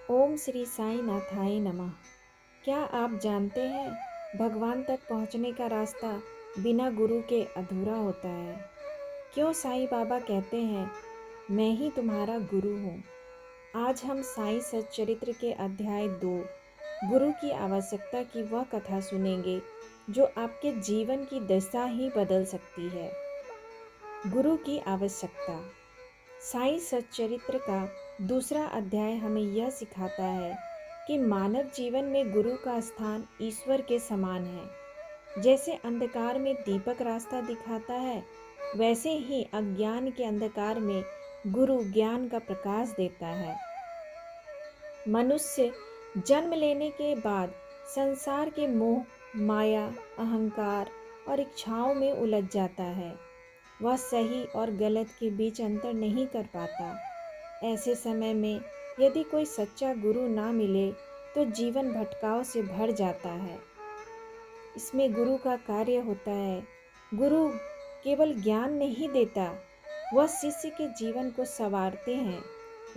ओम श्री साईं नाथाय नमः। क्या आप जानते हैं भगवान तक पहुंचने का रास्ता बिना गुरु के अधूरा होता है। क्यों साईं बाबा कहते हैं मैं ही तुम्हारा गुरु हूँ। आज हम साईं सच्चरित्र के अध्याय 2 गुरु की आवश्यकता की वह कथा सुनेंगे जो आपके जीवन की दिशा ही बदल सकती है। गुरु की आवश्यकता। साईं सच्चरित्र का दूसरा अध्याय हमें यह सिखाता है कि मानव जीवन में गुरु का स्थान ईश्वर के समान है। जैसे अंधकार में दीपक रास्ता दिखाता है, वैसे ही अज्ञान के अंधकार में गुरु ज्ञान का प्रकाश देता है। मनुष्य जन्म लेने के बाद संसार के मोह, माया, अहंकार और इच्छाओं में उलझ जाता है। वह सही और गलत के बीच अंतर नहीं कर पाता। ऐसे समय में यदि कोई सच्चा गुरु ना मिले तो जीवन भटकाव से भर जाता है। इसमें गुरु का कार्य होता है। गुरु केवल ज्ञान नहीं देता, वह शिष्य के जीवन को संवारते हैं।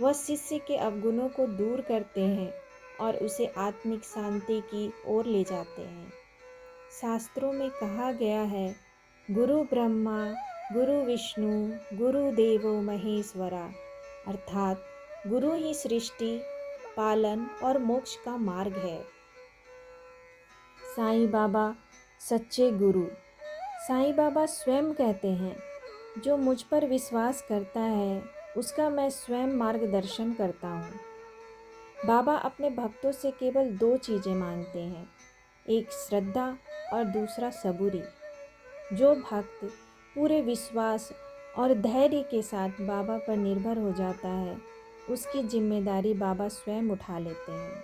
वह शिष्य के अवगुणों को दूर करते हैं और उसे आत्मिक शांति की ओर ले जाते हैं। शास्त्रों में कहा गया है, गुरु ब्रह्मा गुरु विष्णु गुरुदेवो महेश्वरा, अर्थात गुरु ही सृष्टि, पालन और मोक्ष का मार्ग है। साईं बाबा सच्चे गुरु। साईं बाबा स्वयं कहते हैं, जो मुझ पर विश्वास करता है उसका मैं स्वयं मार्गदर्शन करता हूँ। बाबा अपने भक्तों से केवल 2 चीज़ें मांगते हैं, एक श्रद्धा और दूसरा सबूरी। जो भक्त पूरे विश्वास और धैर्य के साथ बाबा पर निर्भर हो जाता है, उसकी जिम्मेदारी बाबा स्वयं उठा लेते हैं।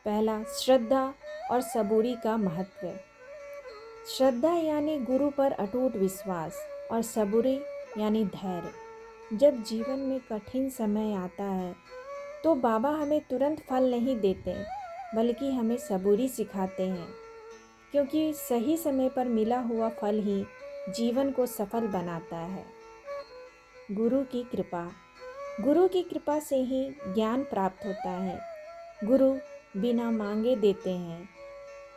पहला, श्रद्धा और सबूरी का महत्व। श्रद्धा यानी गुरु पर अटूट विश्वास और सबूरी यानी धैर्य। जब जीवन में कठिन समय आता है तो बाबा हमें तुरंत फल नहीं देते, बल्कि हमें सबूरी सिखाते हैं, क्योंकि सही समय पर मिला हुआ फल ही जीवन को सफल बनाता है। गुरु की कृपा। गुरु की कृपा से ही ज्ञान प्राप्त होता है। गुरु बिना मांगे देते हैं,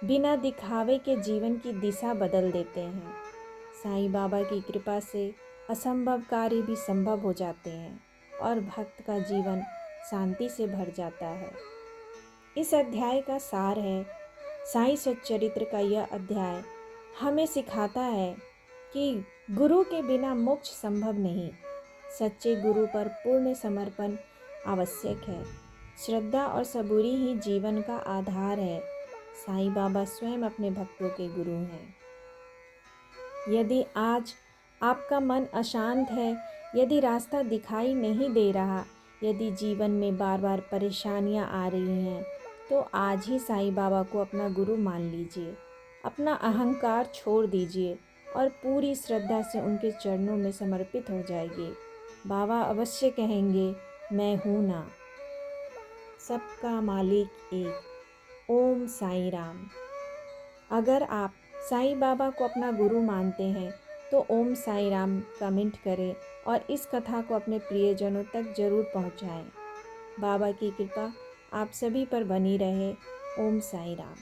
बिना दिखावे के जीवन की दिशा बदल देते हैं। साईं बाबा की कृपा से असंभव कार्य भी संभव हो जाते हैं और भक्त का जीवन शांति से भर जाता है। इस अध्याय का सार है, साईं सच्चरित्र का यह अध्याय हमें सिखाता है कि गुरु के बिना मोक्ष संभव नहीं। सच्चे गुरु पर पूर्ण समर्पण आवश्यक है। श्रद्धा और सबूरी ही जीवन का आधार है। साईं बाबा स्वयं अपने भक्तों के गुरु हैं। यदि आज आपका मन अशांत है, यदि रास्ता दिखाई नहीं दे रहा, यदि जीवन में बार बार परेशानियां आ रही हैं, तो आज ही साईं बाबा को अपना गुरु मान लीजिए। अपना अहंकार छोड़ दीजिए और पूरी श्रद्धा से उनके चरणों में समर्पित हो जाइए। बाबा अवश्य कहेंगे, मैं हूँ ना। सबका मालिक एक। ओम साईं राम। अगर आप साईं बाबा को अपना गुरु मानते हैं तो ओम साईं राम कमेंट करें और इस कथा को अपने प्रियजनों तक जरूर पहुँचाएं। बाबा की कृपा आप सभी पर बनी रहे। ओम साईं राम।